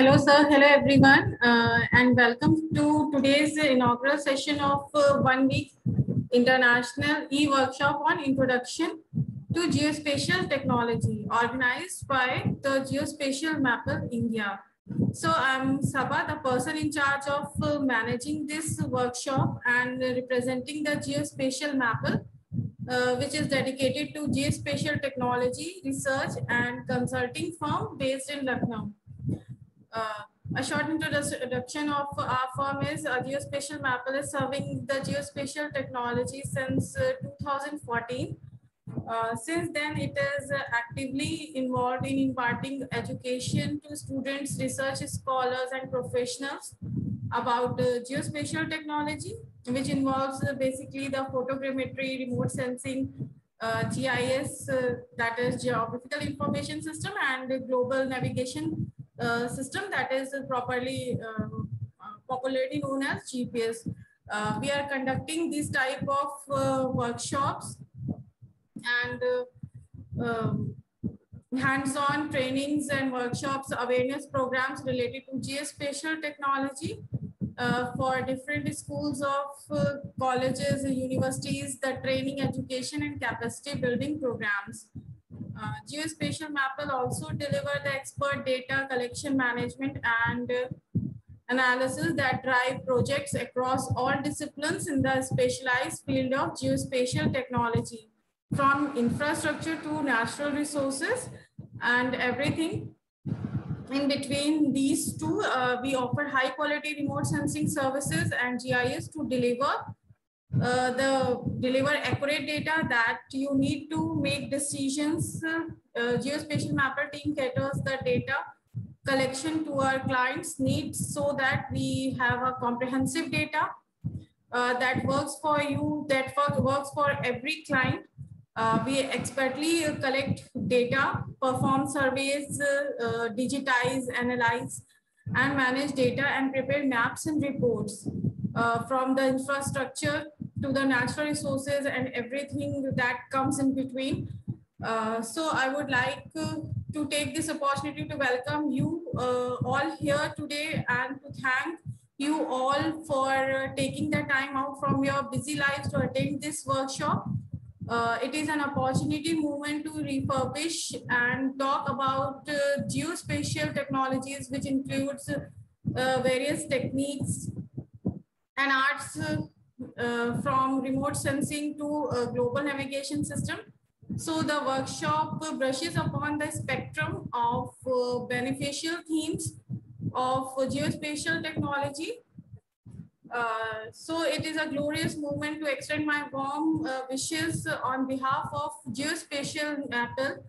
Hello, sir. Hello, everyone, and welcome to today's inaugural session of 1 week international e-workshop on introduction to geospatial technology, organized by the Geospatial Mapper India. So I'm Sabha, the person in charge of managing this workshop and representing the Geospatial Mapper, which is dedicated to geospatial technology research and consulting firm based in Lucknow. Uh, a short introduction of our firm is Geospatial Mapper is serving the geospatial technology since 2014. Since then, it is actively involved in imparting education to students, research scholars, and professionals about geospatial technology, which involves basically the photogrammetry, remote sensing, GIS, that is Geographical Information System, and global navigation system, that is popularly known as GPS. We are conducting these type of workshops and hands-on trainings and workshops, awareness programs related to geospatial technology for different schools of colleges, universities, the training, education, and capacity building programs. Geospatial map will also deliver the expert data collection management and analysis that drive projects across all disciplines in the specialized field of geospatial technology, from infrastructure to natural resources and everything in between these two. We offer high quality remote sensing services and GIS to deliver accurate data that you need to make decisions. Geospatial mapper team caters the data collection to our clients' needs so that we have a comprehensive data that works for you, that works for every client. We expertly collect data, perform surveys, digitize, analyze, and manage data and prepare maps and reports from the infrastructure to the natural resources and everything that comes in between. So I would like to take this opportunity to welcome you all here today and to thank you all for taking the time out from your busy lives to attend this workshop. It is an opportunity movement to refurbish and talk about geospatial technologies, which includes various techniques and arts from remote sensing to global navigation system. So the workshop brushes upon the spectrum of beneficial themes of geospatial technology. So it is a glorious moment to extend my warm wishes on behalf of Geospatial Mapper.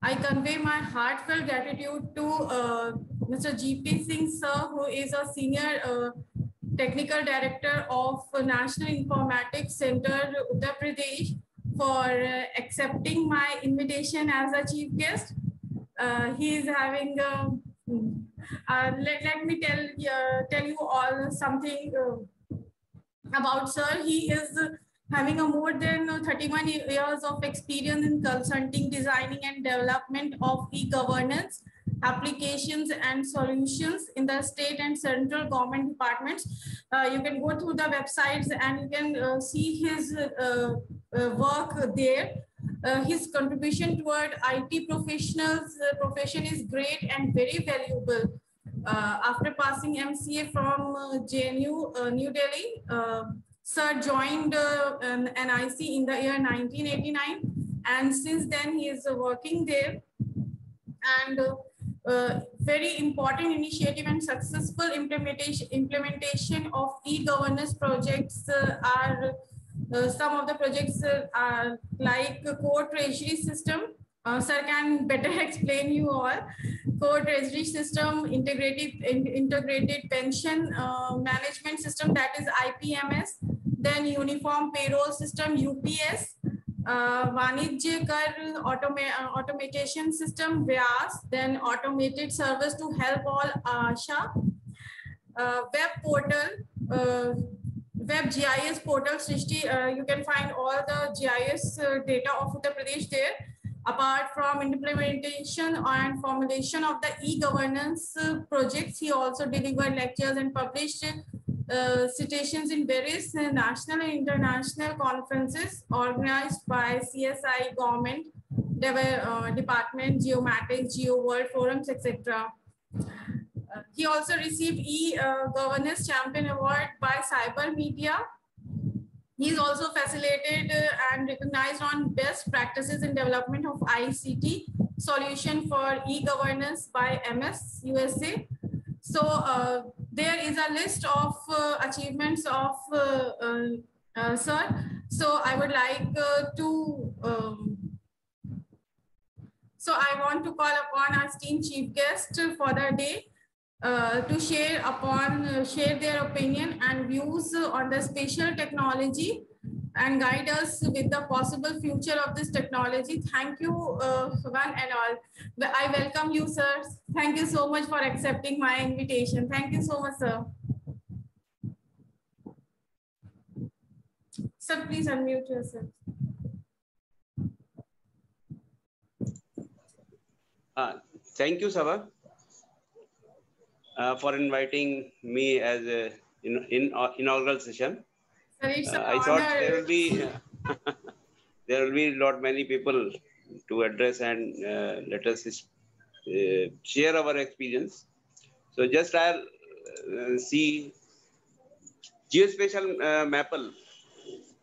I convey my heartfelt gratitude to Mr. GP Singh, sir, who is a senior technical director of National Informatics Center, Uttar Pradesh, for accepting my invitation as a chief guest. He is having let me tell you all something about sir. He is having a more than 31 years of experience in consulting, designing, and development of e-governance applications and solutions in the state and central government departments. You can go through the websites and you can see his work there. His contribution toward IT professionals profession is great and very valuable. After passing MCA from JNU, New Delhi, sir joined NIC in the year 1989, and since then he is working there. And very important initiative and successful implementation of e-governance projects are some of the projects are like core treasury system. Sir can better explain you all. Core treasury system, integrated pension management system, that is IPMS, then uniform payroll system, UPS, Vanijya Kar automation system, VYAS, then automated service to help all ASHA, web portal, web GIS portal, Srishti, you can find all the GIS data of Uttar Pradesh there. Apart from implementation and formulation of the e-governance projects, he also delivered lectures and published citations in various national and international conferences organized by CSI, government, department, Geomatics, Geo World Forums, etc. He also received e-governance champion award by Cyber Media. He is also facilitated and recognized on best practices in development of ICT solution for e-governance by MS USA. So there is a list of achievements of sir. So I would like so I want to call upon our esteemed chief guest for the day to share their opinion and views on the spatial technology and guide us with the possible future of this technology. Thank you, one and all. I welcome you, sir. Thank you so much for accepting my invitation. Thank you so much, sir. Sir, please unmute yourself. Thank you, Sabha, for inviting me as a inaugural session. Sir, it's an I honor. thought there will be there will be lot many people to address and let us share our experience. So just I'll see Geospatial Maple,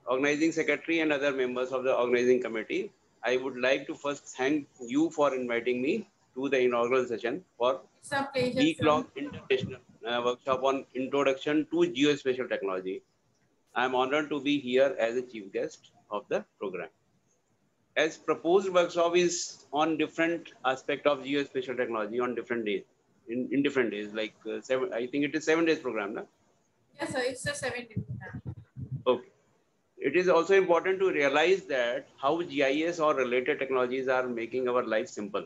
organizing secretary and other members of the organizing committee. I would like to first thank you for inviting me to the inaugural session for ECLOG International workshop on introduction to geospatial technology. I am honored to be here as a chief guest of the program. As proposed workshop is on different aspect of geospatial technology on different days, in different days, like I think it is 7 days program, na? Yes, sir, it's a 7-day program. Okay. It is also important to realize that how GIS or related technologies are making our life simple.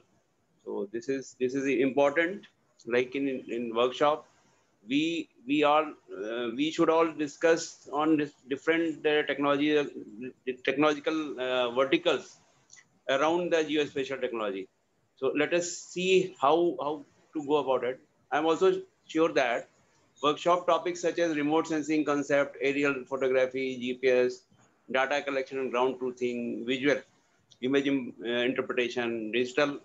So this is important. Like in workshop, we should all discuss on this different technological verticals around the geospatial technology. So let us see how to go about it. I'm also sure that workshop topics such as remote sensing concept, aerial photography, GPS, data collection and ground truthing, visual image interpretation, digital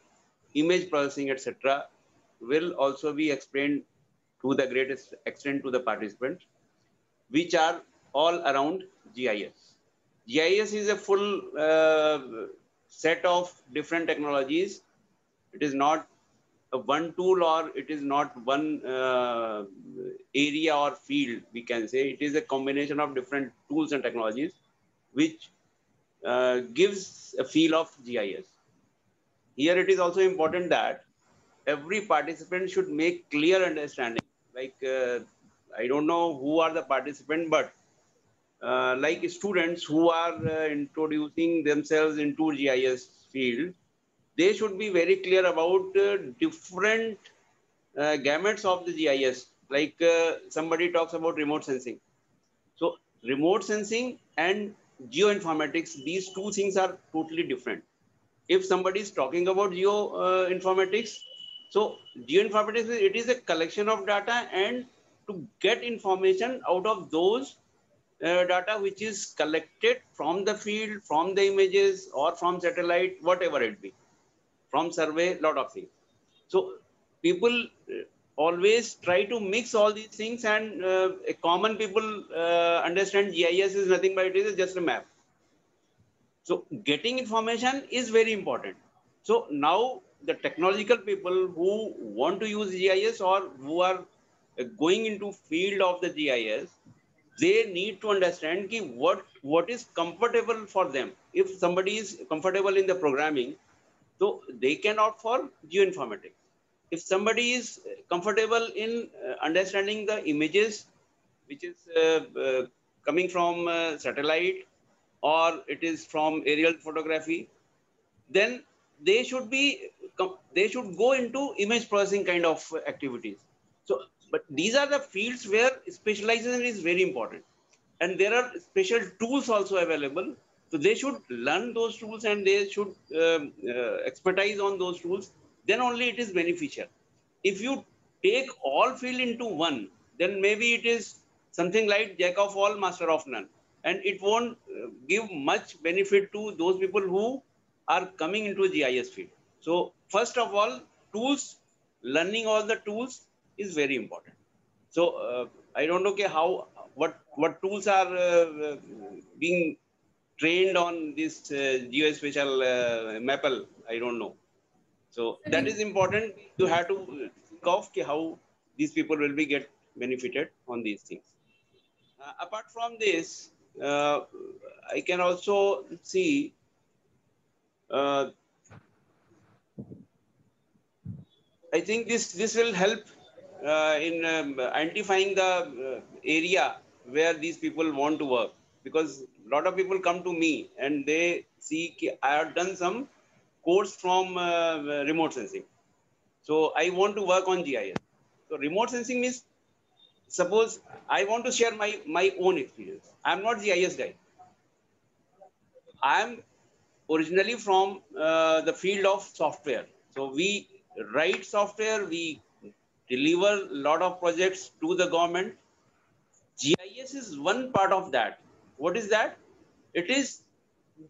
image processing, etc., will also be explained to the greatest extent to the participants, which are all around GIS. GIS is a full set of different technologies. It is not a one tool or it is not one area or field, we can say. It is a combination of different tools and technologies which gives a feel of GIS. Here it is also important that every participant should make clear understanding. Like, I don't know who are the participants, but like students who are introducing themselves into GIS field, they should be very clear about different gamuts of the GIS. Like somebody talks about remote sensing. So remote sensing and geoinformatics, these two things are totally different. If somebody is talking about geoinformatics, so geoinformatics, it is a collection of data and to get information out of those data which is collected from the field, from the images or from satellite, whatever it be, from survey, lot of things. So people always try to mix all these things, and a common people understand GIS is nothing but it is just a map. So getting information is very important. So now the technological people who want to use GIS or who are going into field of the GIS, they need to understand ki what is comfortable for them. If somebody is comfortable in the programming, so they can opt for geoinformatics. If somebody is comfortable in understanding the images, which is coming from satellite, or it is from aerial photography, then they should go into image processing kind of activities. So, but these are the fields where specialization is very important, and there are special tools also available So they should learn those tools and they should expertise on those tools. Then only it is beneficial. If you take all field into one, then maybe it is something like jack of all, master of none. And it won't give much benefit to those people who are coming into GIS field. So first of all, tools, learning all the tools is very important. So I don't know what tools are being trained on this geospatial Maple. I don't know. So that is important. You have to think of how these people will be get benefited on these things. Apart from this, I can also see I think this will help in identifying the area where these people want to work, because a lot of people come to me and they see I have done some course from remote sensing. So I want to work on GIS. So remote sensing means, suppose I want to share my own experience. I'm not GIS guy. I'm originally from the field of software. So we write software, we deliver a lot of projects to the government. GIS is one part of that. What is that? It is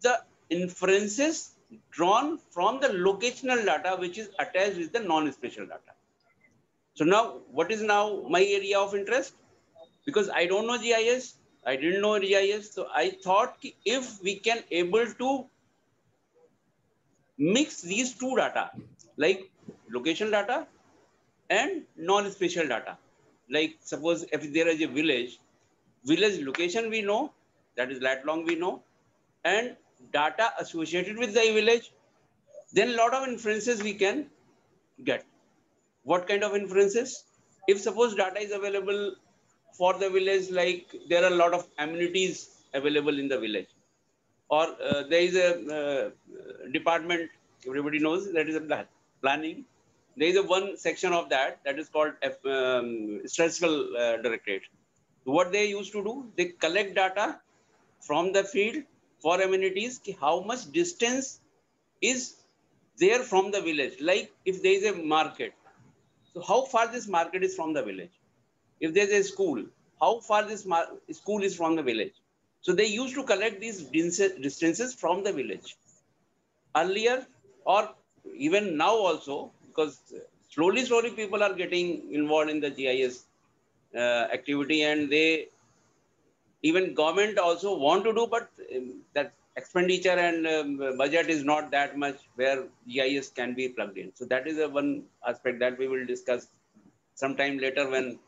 the inferences drawn from the locational data which is attached with the non-spatial data. So now, what is now my area of interest? Because I don't know GIS, I didn't know GIS. So I thought if we can able to mix these two data, like location data and non-spatial data. Like suppose if there is a village location we know, that is lat long we know, and data associated with the village, then a lot of inferences we can get. What kind of inferences? If suppose data is available for the village, like there are a lot of amenities available in the village, or there is a department, everybody knows, that is a planning. There is a one section of that is called statistical directorate. What they used to do, they collect data from the field for amenities, how much distance is there from the village. Like if there is a market, so how far this market is from the village. If there's a school, how far this school is from the village. So they used to collect these distances from the village. Earlier, or even now also, because slowly people are getting involved in the GIS activity, and they, even government also want to do, but that expenditure and budget is not that much where GIS can be plugged in. So that is a one aspect that we will discuss sometime later when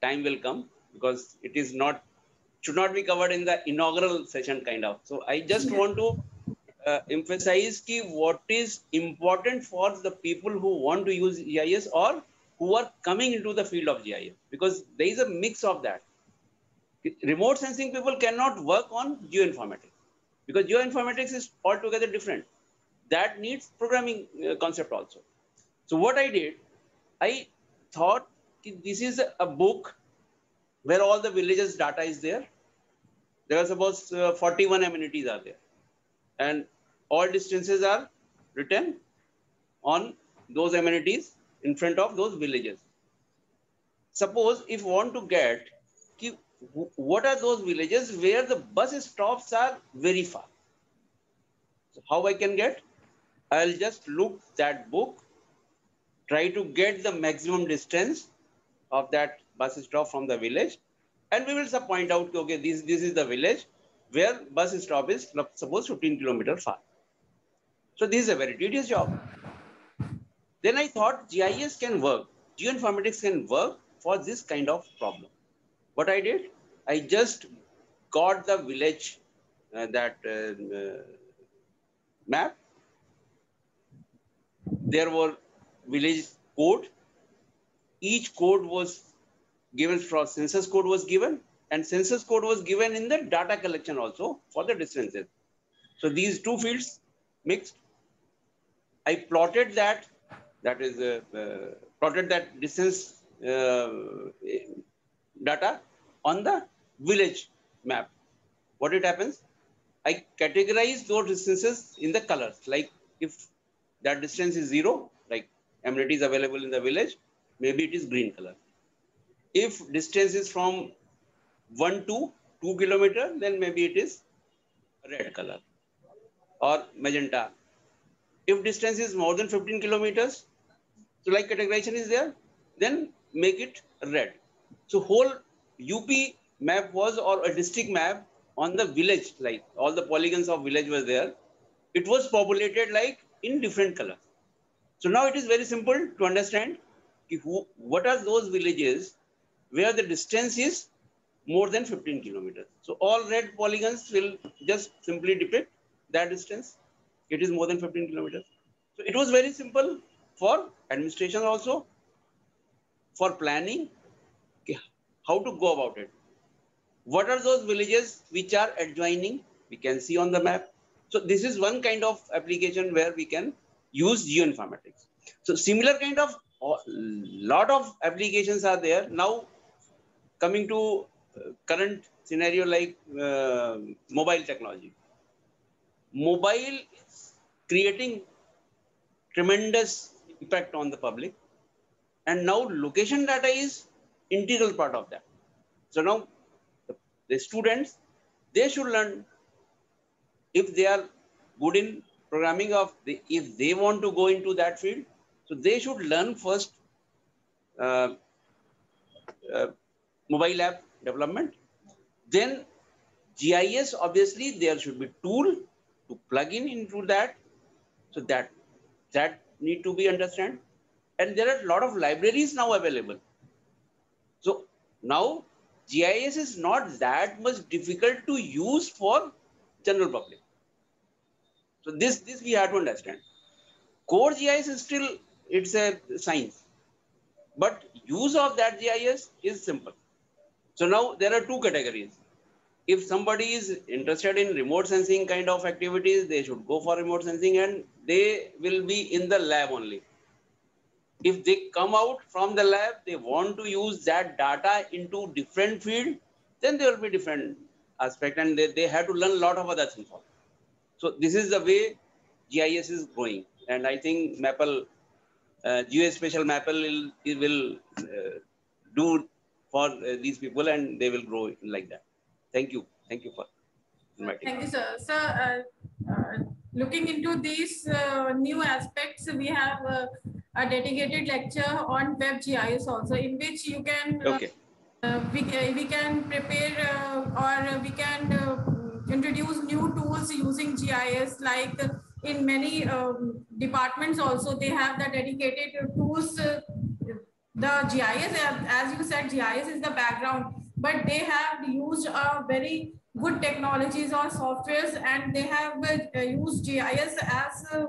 time will come, because it is not, should not be covered in the inaugural session kind of. So I just want to emphasize what is important for the people who want to use GIS or who are coming into the field of GIS, because there is a mix of that. Remote sensing people cannot work on geoinformatics because geoinformatics is altogether different. That needs programming concept also. So what I did, I thought this is a book where all the villages data is there. There are suppose 41 amenities are there, and all distances are written on those amenities in front of those villages. Suppose if want to get what are those villages where the bus stops are very far. So how I can get? I'll just look that book, try to get the maximum distance of that bus stop from the village, and we will point out, okay, this is the village where bus stop is suppose 15 kilometers far. So this is a very tedious job. Then I thought GIS can work, geoinformatics can work for this kind of problem. What I did, I just got the village map. There were village code. Each code was given for census code was given, and census code was given in the data collection also for the distances. So these two fields mixed. I plotted that distance data on the village map. What it happens? I categorize those distances in the colors. Like if that distance is 0, like amenities available in the village, maybe it is green color. If distance is from 1 to 2 kilometer, then maybe it is red color or magenta. If distance is more than 15 kilometers, so like categorization is there, then make it red. So whole UP map was, or a district map on the village, like all the polygons of village was there. It was populated like in different colors. So now it is very simple to understand what are those villages where the distance is more than 15 kilometers. So all red polygons will just simply depict that distance. It is more than 15 kilometers. So it was very simple for administration also, for planning, how to go about it. What are those villages which are adjoining? We can see on the map. So this is one kind of application where we can use geoinformatics. So similar kind of lot of applications are there. Now coming to current scenario like mobile technology. Mobile is creating tremendous impact on the public. And now location data is integral part of that. So now the students, they should learn, if they are good in programming, if they want to go into that field, so they should learn first uh, mobile app development. Then GIS, obviously there should be tool to plug in into that. So that need to be understand. And there are a lot of libraries now available. So now GIS is not that much difficult to use for general public. So this we have to understand. Core GIS is still, it's a science, but use of that GIS is simple. So now there are two categories. If somebody is interested in remote sensing kind of activities, they should go for remote sensing, and they will be in the lab only. If they come out from the lab, they want to use that data into different field, then there will be different aspect, and they have to learn a lot of other things. So this is the way GIS is growing, and I think Maple, geospatial Maple will do for these people, and they will grow like that. Thank you for inviting. Thank you, sir. Sir, looking into these new aspects, we have a dedicated lecture on WebGIS also, in which you can okay. We can prepare or we can introduce new tools using GIS, like in many departments also they have the dedicated tools. The GIS, as you said, GIS is the background, but they have used a very good technologies or softwares, and they have used GIS as a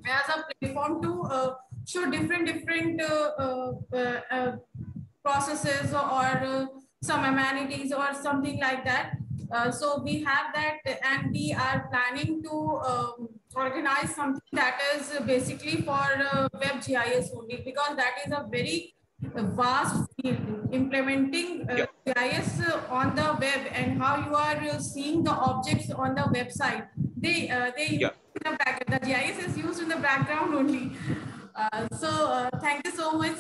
platform to show different processes or some amenities or something like that. So we have that, and we are planning to organize something that is basically for WebGIS only, because that is a very vast field. Implementing GIS on the web and how you are seeing the objects on the website. They use the GIS is used in the background only. So thank you so much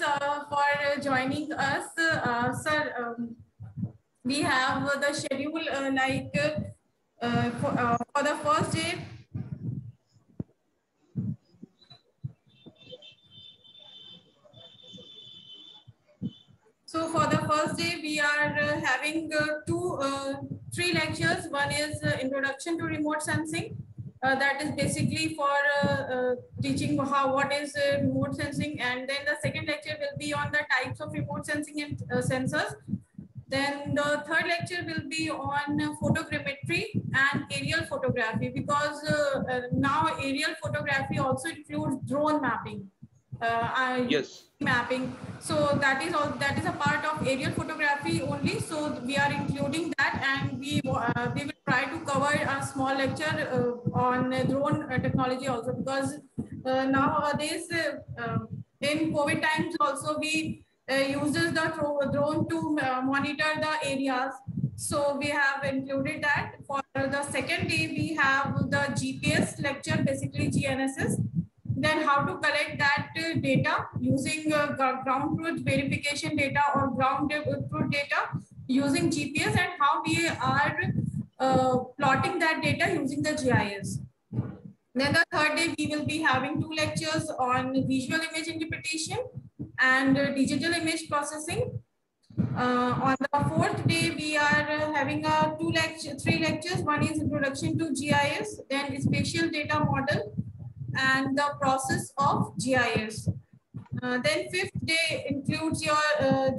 for joining us, sir. We have the schedule for the first day. So for the first day, we are having three lectures. One is Introduction to Remote Sensing. That is basically for teaching what is remote sensing. And then the second lecture will be on the types of remote sensing and sensors. Then the third lecture will be on photogrammetry and aerial photography, because now aerial photography also includes drone mapping. Yes. Mapping. So that is a part of aerial photography only. So we are including that, and we will try to cover a small lecture on drone technology also, because nowadays in COVID times also we uses the drone to monitor the areas. So we have included that. For the second day, we have the GPS lecture, basically GNSS. Then how to collect that data using ground truth verification data or ground truth data using GPS, and how we are plotting that data using the GIS. Then the third day, we will be having 2 lectures on visual image interpretation and digital image processing. On the fourth day, we are having 3 lectures. One is introduction to GIS, then spatial data model, and the process of GIS. Then fifth day includes your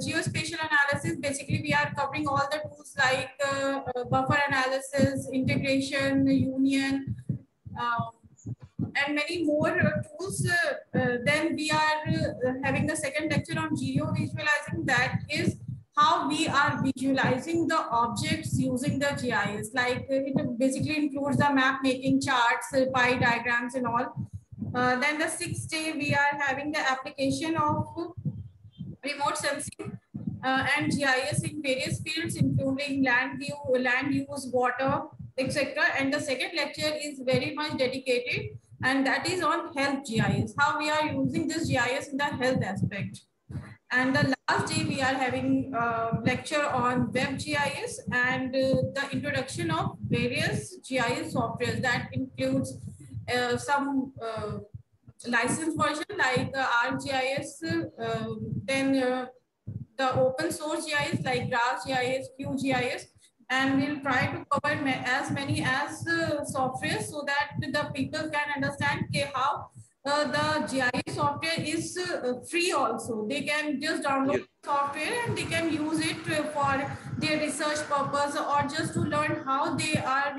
geospatial analysis. Basically, we are covering all the tools like buffer analysis, integration, union, and many more tools. Then we are having the second lecture on geo visualizing. That is how we are visualizing the objects using the GIS. Like it basically includes the map making, charts, pie diagrams and all. Then the sixth day, we are having the application of remote sensing and GIS in various fields, including land use, water, etc. And the second lecture is very much dedicated, and that is on health GIS, how we are using this GIS in the health aspect. And the last day, we are having a lecture on web GIS and the introduction of various GIS softwares. That includes some licensed version like ArcGIS, then the open source GIS like GraphGIS, QGIS, and we'll try to cover as many as software so that the people can understand how the GIS software is free also. They can just download software and they can use it for their research purpose, or just to learn how they are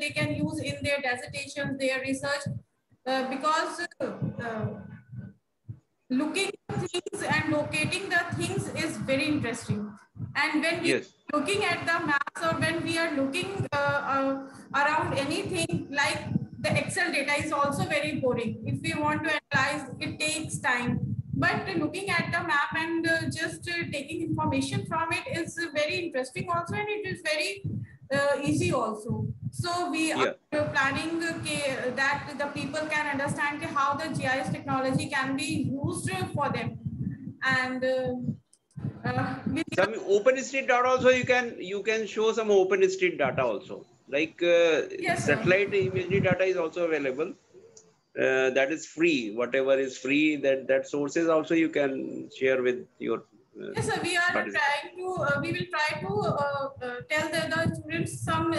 they can use in their dissertations, their research, because looking at things and locating the things is very interesting. And when we are looking at the maps, or when we are looking around anything, like the Excel data is also very boring. If we want to analyze, it takes time. But looking at the map and just taking information from it is very interesting also, and it is very easy also. So we are planning that the people can understand how the GIS technology can be used for them. And some OpenStreet data also you can show some OpenStreet data also, like satellite imagery data is also available. That is free. Whatever is free, that sources also you can share with your. Yes, sir. We are trying to. We will try to tell the students some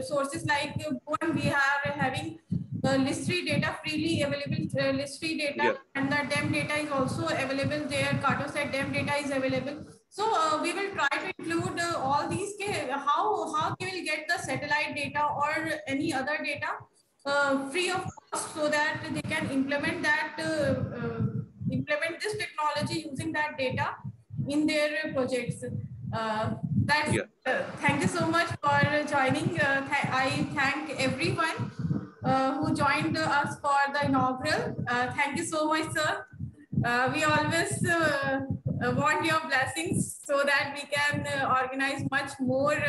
sources, like one we are having list-free data, freely available list-free data, and the DEM data is also available there. Cartosat DEM data is available. So we will try to include all these. How we will get the satellite data or any other data free of cost, so that they can implement that. Implement this technology using that data in their projects. Thank you so much for joining. I thank everyone who joined us for the inaugural. Thank you so much, sir. We always want your blessings so that we can organize much more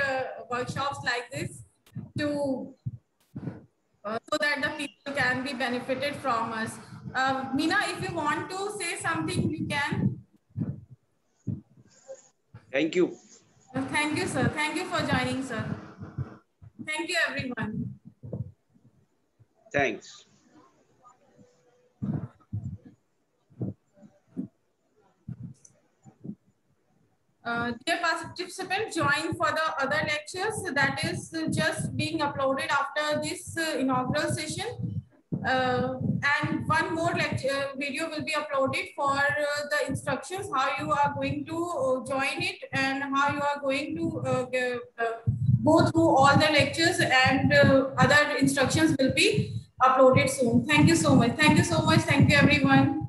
workshops like this to so that the people can be benefited from us. Meena, if you want to say something, you can. Thank you. Thank you, sir. Thank you for joining, sir. Thank you, everyone. Thanks. Dear participants, join for the other lectures that is just being uploaded after this inaugural session. And one more lecture video will be uploaded for the instructions, how you are going to join it and how you are going to go through all the lectures, and other instructions will be uploaded soon. Thank you so much. Thank you so much. Thank you, everyone.